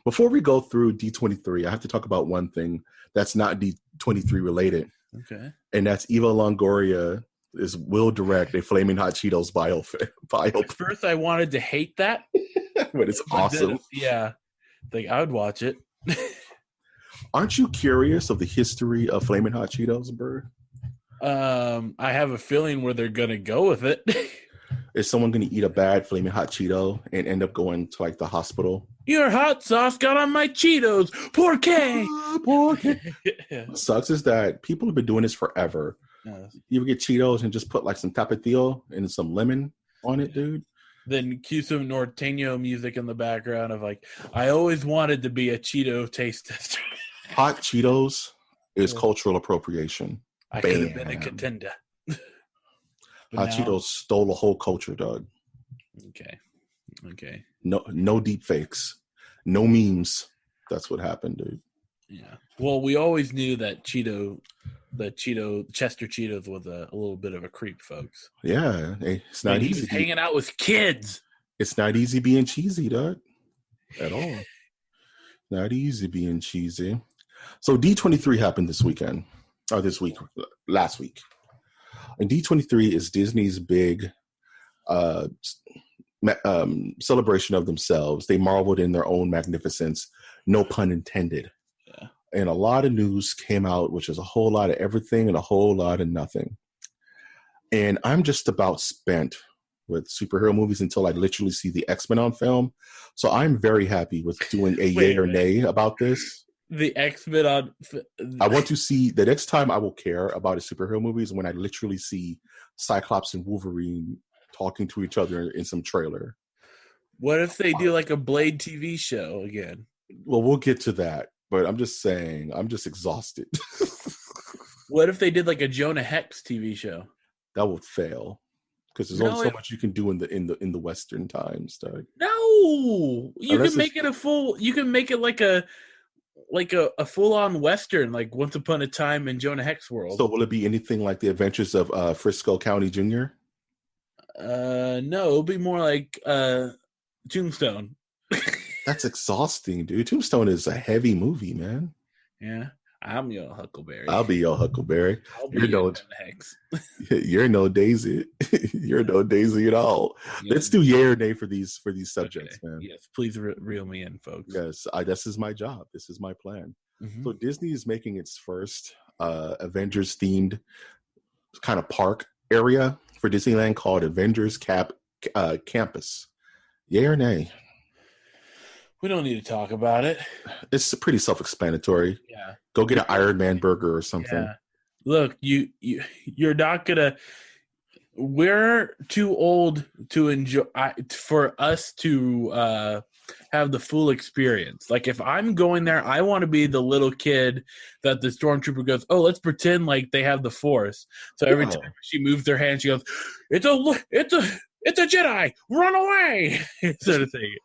before we go through D23, I have to talk about one thing that's not D23 related. Okay. And that's Eva Longoria will direct a Flaming Hot Cheetos biopic. At first I wanted to hate that. But it's awesome. Yeah. I would watch it. Aren't you curious of the history of Flaming Hot Cheetos, Bird? I have a feeling where they're going to go with it. Is someone going to eat a bad Flaming Hot Cheeto and end up going to the hospital? Your hot sauce got on my Cheetos. Por qué? What sucks is that people have been doing this forever. Yes. You ever get Cheetos and just put some tapatio and some lemon on it, dude? Then cue some norteño music in the background of I always wanted to be a Cheeto taste tester. Hot Cheetos is cultural appropriation. I could have been a contender. Hot Cheetos stole a whole culture, Doug. Okay. No deep fakes. No memes. That's what happened, dude. Yeah. Well, we always knew that Chester Cheetos was a little bit of a creep, folks. Yeah. It's not easy. He was hanging out with kids. It's not easy being cheesy, Doug. At all. Not easy being cheesy. So D23 happened this weekend. Or last week. And D23 is Disney's big celebration of themselves. They marveled in their own magnificence, no pun intended. Yeah. And a lot of news came out, which is a whole lot of everything and a whole lot of nothing. And I'm just about spent with superhero movies until I literally see the X-Men on film. So I'm very happy with doing a yay or nay about this. The X-Men on... I want to see... The next time I will care about a superhero movie is when I literally see Cyclops and Wolverine talking to each other in some trailer. What if they do a Blade TV show again? Well, we'll get to that. But I'm just saying, I'm just exhausted. What if they did a Jonah Hex TV show? That would fail. Because there's only so much you can do in the Western times, Doug. No! You can make it a full... You can make it a full-on Western, Once Upon a Time in Jonah Hex world. So will it be anything like the Adventures of Frisco County Jr.? No, it'll be more like Tombstone. That's exhausting, dude. Tombstone is a heavy movie, man. Yeah. I'm your Huckleberry. I'll be your Huckleberry. You're no Hex. You're no Daisy. You're no Daisy at all. Yeah. Let's do yay or nay for these subjects, man. Yes, please reel me in, folks. Yes, this is my job. This is my plan. Mm-hmm. So Disney is making its first Avengers-themed kind of park area for Disneyland called Avengers Campus. Yay or nay? We don't need to talk about it. It's pretty self-explanatory. Yeah. Go get an Iron Man burger or something. Yeah. Look, you're not gonna. we're too old to enjoy for us to have the full experience. Like if I'm going there, I want to be the little kid that the stormtrooper goes, "Oh, let's pretend like they have the Force." So every time she moves her hand, she goes, "It's a Jedi, run away!" sort of thing.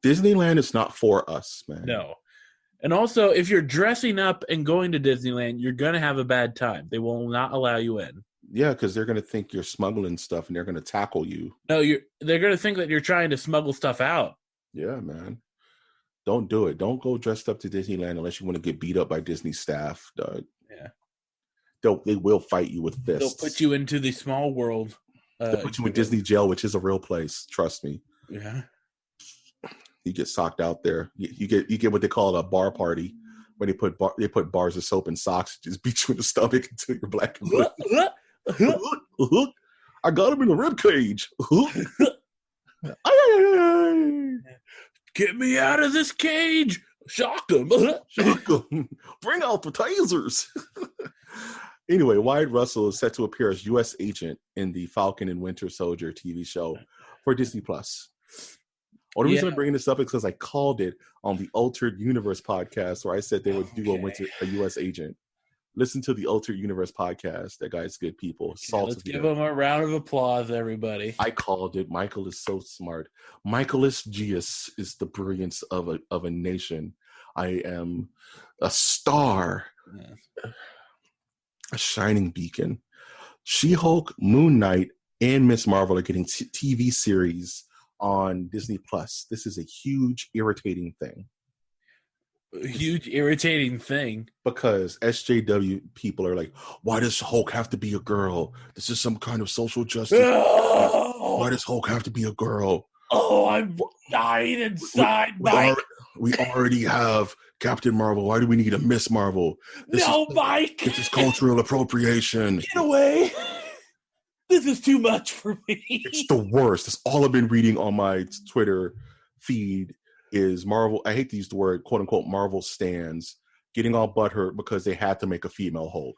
Disneyland is not for us, man. No. And also, if you're dressing up and going to Disneyland, you're gonna have a bad time. They will not allow you in. Yeah, because they're going to think you're smuggling stuff and they're going to tackle you. No, they're going to think that you're trying to smuggle stuff out. Yeah, man. Don't do it. Don't go dressed up to Disneyland unless you want to get beat up by Disney staff, Doug. Yeah. They will fight you with fists. They'll put you into the small world. They'll put you in Disney jail, which is a real place. Trust me. Yeah. You get socked out there. You get what they call a bar party, where they put bars of soap and socks, just beat you in the stomach until you're black and blue. I got him in the rib cage. Get me out of this cage! Shock him! Shock him! Bring out the tasers! Anyway, Wyatt Russell is set to appear as U.S. agent in the Falcon and Winter Soldier TV show for Disney Plus. Only reason I'm bringing this up is because I called it on the Altered Universe podcast, where I said they would do a U.S. agent. Listen to the Altered Universe podcast. That guy's good people. Let's give him a round of applause, everybody. I called it. Michael is so smart. Michaelis Gius is the brilliance of a nation. I am a star, a shining beacon. She-Hulk, Moon Knight, and Miss Marvel are getting TV series on Disney Plus. This is a huge, irritating thing. Because SJW people are like, why does Hulk have to be a girl? This is some kind of social justice. Why does Hulk have to be a girl? Oh, I'm dying inside, Mike. We already have Captain Marvel. Why do we need a Miss Marvel? Mike. This is cultural appropriation. Get away. This is too much for me. It's the worst. That's all I've been reading on my Twitter feed. Is Marvel, I hate to use the word, quote unquote, Marvel stans getting all butthurt because they had to make a female Hulk.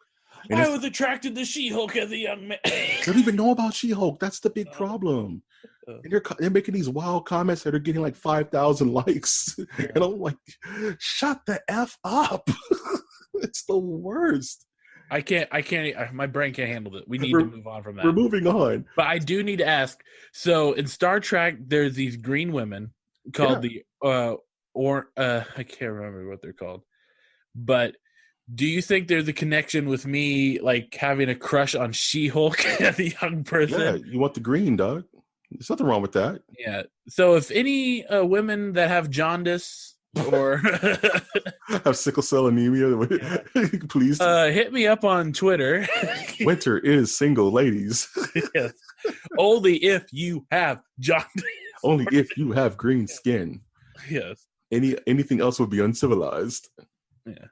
And I was attracted to She-Hulk as a young man. They don't even know about She-Hulk. That's the big problem. And they're making these wild comments that are getting like 5,000 likes. Yeah. And I'm like, shut the F up. It's the worst. I can't, my brain can't handle it. We need to move on from that. We're moving on. But I do need to ask, so in Star Trek, there's these green women called I can't remember what they're called, but do you think there's a connection with me, like having a crush on She-Hulk as a young person? Yeah, you want the green, dog. There's nothing wrong with that. Yeah. So if any women that have jaundice or have sickle cell anemia, please hit me up on Twitter. Winter is single, ladies. Yes. Only if you have jaundice. Only if you have green skin. Yes. Anything else would be uncivilized. Yeah.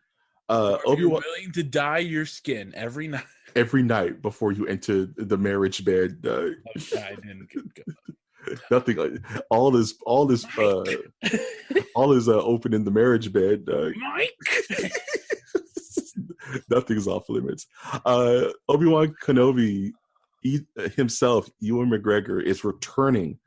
You're willing to dye your skin every night. Every night before you enter the marriage bed. Okay, I didn't nothing. All is open in the marriage bed. Mike. Nothing's off limits. Obi-Wan Kenobi himself, Ewan McGregor, is returning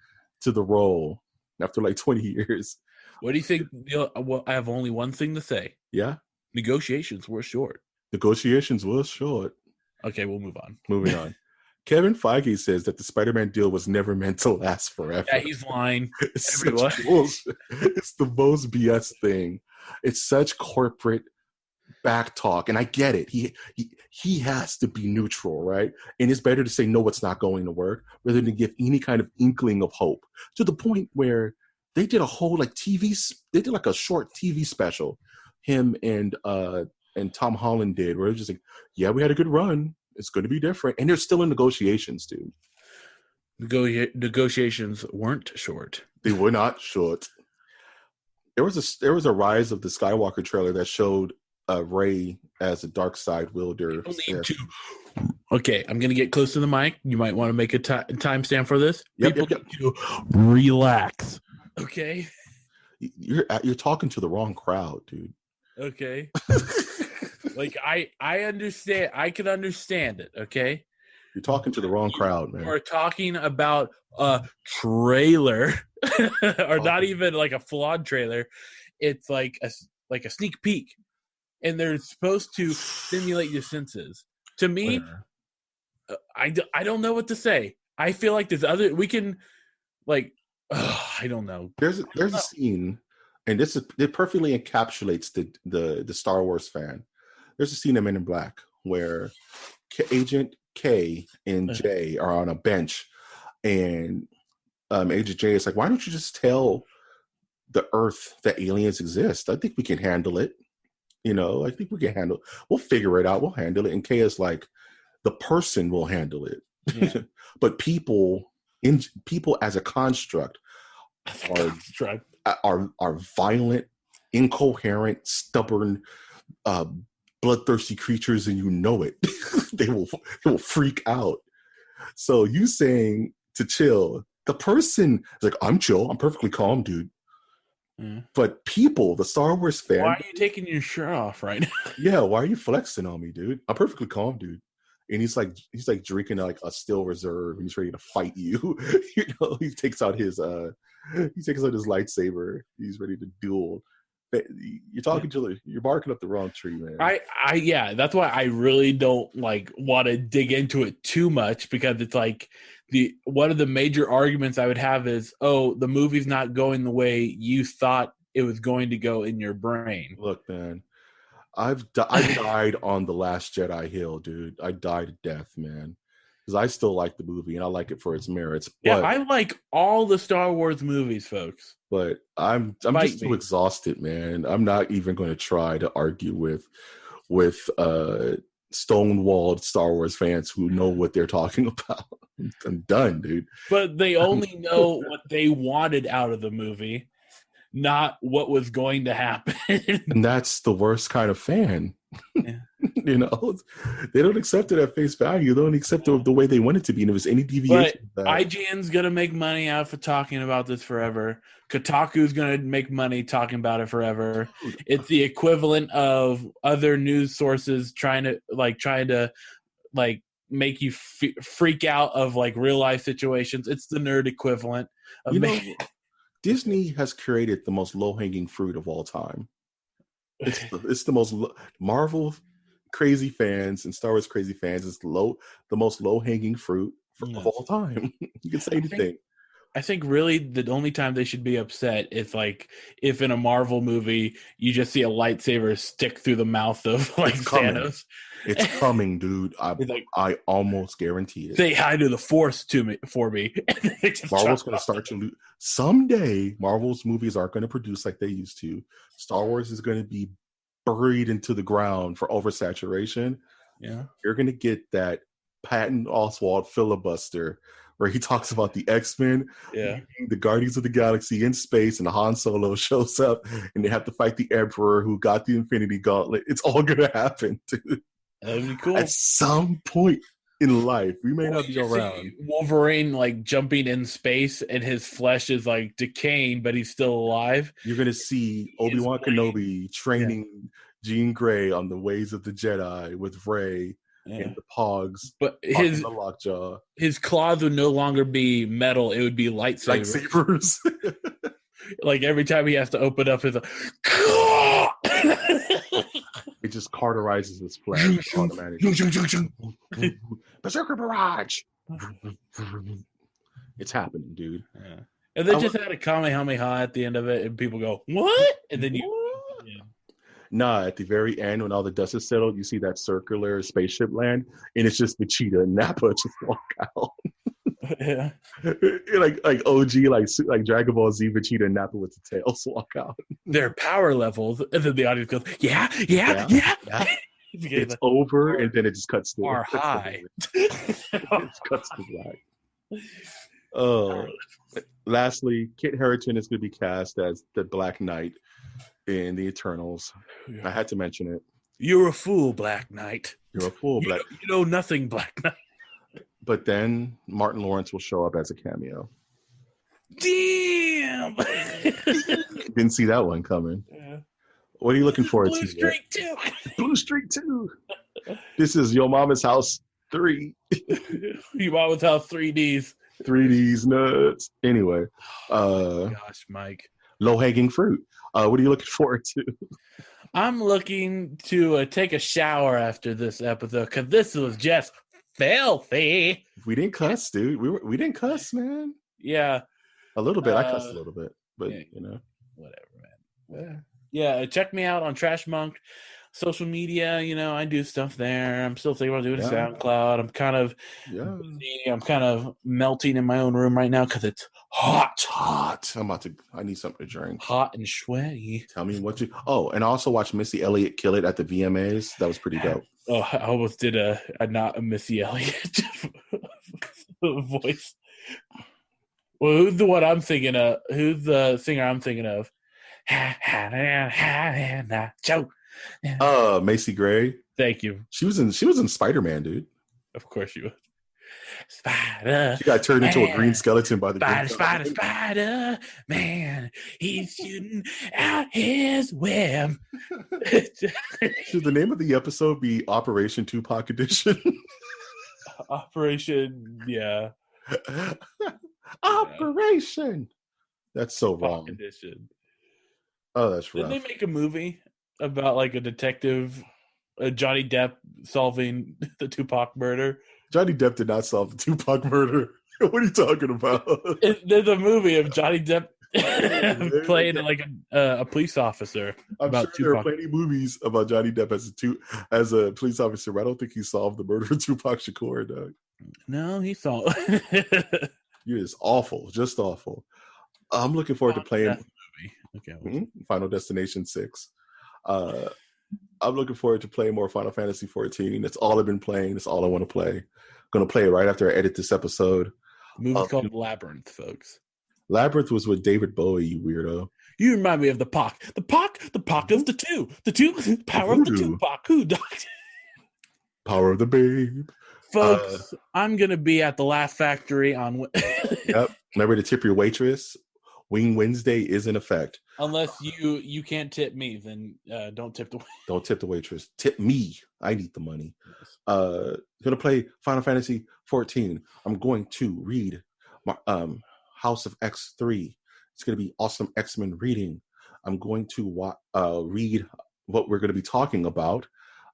to the role after like 20 years. What do you think? Well, I have only one thing to say. Yeah? Negotiations were short. Okay, we'll move on. Moving on. Kevin Feige says that the Spider-Man deal was never meant to last forever. Yeah, he's lying. It's the most BS thing. It's such corporate back talk, and I get it. He has to be neutral, right? And it's better to say no, it's not going to work, rather than give any kind of inkling of hope. To the point where they did a whole they did like a short TV special, him and Tom Holland did, where it was just like, yeah, we had a good run. It's going to be different, and they're still in negotiations, dude. Negotiations weren't short. They were not short. There was a Rise of the Skywalker trailer that showed Rey as a dark side wielder. Okay, I'm going to get close to the mic. You might want to make a timestamp for this. Yep. Need to relax. Okay. You're talking to the wrong crowd, dude. Okay. Like I understand. I can understand it. Okay. You're talking to the wrong crowd, man. We're talking about a trailer, or not even like a flawed trailer. It's like a sneak peek, and they're supposed to stimulate your senses. To me, I don't know what to say. I feel like it don't know. There's a scene, and it perfectly encapsulates the Star Wars fan. There's a scene in Men in Black where Agent K and J are on a bench, and Agent J is like, "Why don't you just tell the Earth that aliens exist? I think we can handle it. I think we can handle it. We'll figure it out. We'll handle it." And K is like, "The person will handle it, but people as a construct are violent, incoherent, stubborn, bloodthirsty creatures, and you know it. They will freak out. So you saying to chill, the person is like, I'm chill, I'm perfectly calm, dude. But people, the Star Wars fan, why are you taking your shirt off right now? Yeah, why are you flexing on me, dude? I'm perfectly calm, dude." And he's like drinking like a Still Reserve, and he's ready to fight you. He takes out his lightsaber. He's ready to duel. You're barking up the wrong tree, man. That's why I really don't want to dig into it too much, because it's like one of the major arguments I would have is, the movie's not going the way you thought it was going to go in your brain. Look, man, I died on The Last Jedi hill, dude. I died to death, man, because I still like the movie and I like it for its merits. But, I like all the Star Wars movies, folks. But I'm just too exhausted, man. I'm not even going to try to argue with stonewalled Star Wars fans who know what they're talking about. I'm done, dude. But they only know what they wanted out of the movie, not what was going to happen. And that's the worst kind of fan. Yeah. They don't accept it at face value. They don't accept it the way they want it to be. And if there's any deviation, but IGN's gonna make money out of talking about this forever. Kotaku's gonna make money talking about it forever. It's the equivalent of other news sources trying to make you freak out of real life situations. It's the nerd equivalent of Disney has created the most low-hanging fruit of all time. It's the most Marvel crazy fans and Star Wars crazy fans is the most low-hanging fruit of all time. You can say anything. I think really the only time they should be upset is if in a Marvel movie you just see a lightsaber stick through the mouth of Thanos. It's coming, dude. I almost guarantee it. Say hi to the Force for me. Marvel's going to start to lose. Someday, Marvel's movies aren't going to produce like they used to. Star Wars is going to be buried into the ground for oversaturation. Yeah. You're going to get that Patton Oswalt filibuster where he talks about the X-Men, the Guardians of the Galaxy in space, and Han Solo shows up, and they have to fight the Emperor who got the Infinity Gauntlet. It's all going to happen, dude. That'd be cool. At some point in life, we may not be around. Wolverine jumping in space, and his flesh is decaying, but he's still alive. You're going to see Obi-Wan Kenobi training Jean Grey on the ways of the Jedi with Rey. And the Pogs, but the Lockjaw. His claws would no longer be metal; it would be lightsabers. Every time he has to open up his, it just cauterizes his flesh automatically. Berserker Barrage. It's happening, dude. Yeah. And they just had a Kamehameha at the end of it, and people go, "What?" And then Nah, at the very end, when all the dust is settled, you see that circular spaceship land, and it's just Vegeta and Nappa just walk out. Yeah, like OG, like Dragon Ball Z, Vegeta and Nappa with the tails walk out. Their power levels, and then the audience goes, "Yeah." It's over, and then it just cuts to are high. It cuts to black. Oh, lastly, Kit Harington is going to be cast as the Black Knight in the Eternals. I had to mention it. You're a fool, Black Knight. You're a fool, Black. You know nothing, Black Knight. But then Martin Lawrence will show up as a cameo. Damn! Didn't see that one coming. Yeah. What are you looking forward to? Blue Streak 2. Blue Streak 2. This is Your Mama's House 3. You always have 3Ds. 3D's nuts. Anyway. Gosh, Mike. Low-hanging fruit. What are you looking forward to? I'm looking to take a shower after this episode because this was just filthy. We didn't cuss, dude. We didn't cuss, man. Yeah. A little bit. I cussed a little bit, but yeah, whatever, man. Yeah, check me out on Trash Monk social media. I do stuff there. I'm still thinking about doing a SoundCloud. I'm kind of melting in my own room right now because it's hot. I need something to drink. Hot and sweaty. Tell me what you. Oh, and I also watched Missy Elliott kill it at the VMAs. That was pretty dope. Oh, I almost did not a Missy Elliott voice. Well, who's the one I'm thinking of? Who's the singer I'm thinking of? Macy Gray. Thank you. She was in Spider-Man, dude. Of course she was. Spider. She got turned into a green skeleton by the Spider Man. He's shooting out his web. Should the name of the episode be Operation Tupac Edition? Operation, yeah. Operation. That's so wrong. Edition. Oh, that's rough. Didn't they make a movie about like a detective, Johnny Depp solving the Tupac murder? Johnny Depp did not solve the Tupac murder. What are you talking about? There's a movie of Johnny Depp playing like a police officer. I'm about sure Tupac. there are plenty of movies about Johnny Depp as a police officer, but I don't think he solved the murder of Tupac Shakur, Doug. No, he solved. It is awful, just awful. I'm looking forward to playing Final Destination 6. I'm looking forward to playing more Final Fantasy 14. That's all I've been playing. That's all I want to play. I'm going to play it right after I edit this episode. The movie's called Labyrinth, folks. Labyrinth was with David Bowie, you weirdo. You remind me of the Pac. The Pac of the two. The two, power of the Tupac. Who, Doc? Power of the babe. Folks, I'm going to be at the Laugh Factory on... Yep. Remember to tip your waitress. Wing Wednesday is in effect. Unless you can't tip me, then don't tip the waitress. Don't tip the waitress. Tip me. I need the money. Gonna play Final Fantasy 14. I'm going to read my, House of X3. It's gonna be awesome X-Men reading. I'm going to read what we're gonna be talking about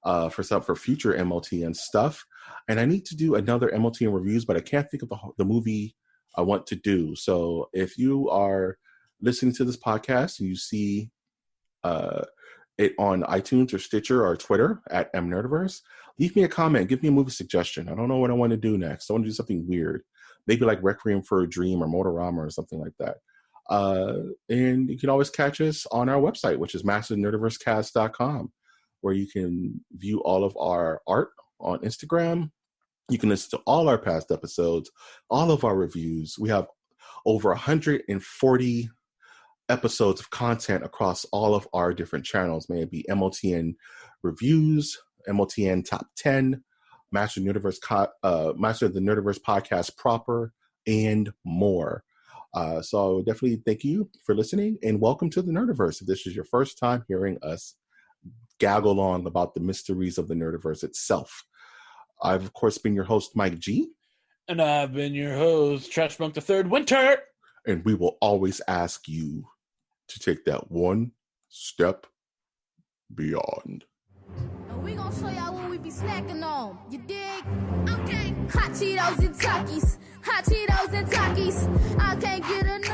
for future MOTN stuff. And I need to do another MOTN reviews, but I can't think of the movie I want to do. So if you are listening to this podcast and you see it on iTunes or Stitcher or Twitter at MNerdiverse, leave me a comment. Give me a movie suggestion. I don't know what I want to do next. I want to do something weird. Maybe like Requiem for a Dream or Motorama or something like that. And you can always catch us on our website, which is masternerdiversecast.com, where you can view all of our art on Instagram. You can listen to all our past episodes, all of our reviews. We have over 140 episodes of content across all of our different channels. May it be MOTN Reviews, MOTN Top 10, Master of the Nerdiverse Podcast proper, and more. So definitely thank you for listening, and welcome to the Nerdiverse. If this is your first time hearing us gaggle on about the mysteries of the Nerdiverse itself. I've, of course, been your host, Mike G. And I've been your host, Trash Monk III Winter. And we will always ask you to take that one step beyond. And we gonna show y'all what we be snacking on. You dig? Okay. Hot Cheetos and Takis. Hot Cheetos and Takis. I can't get enough.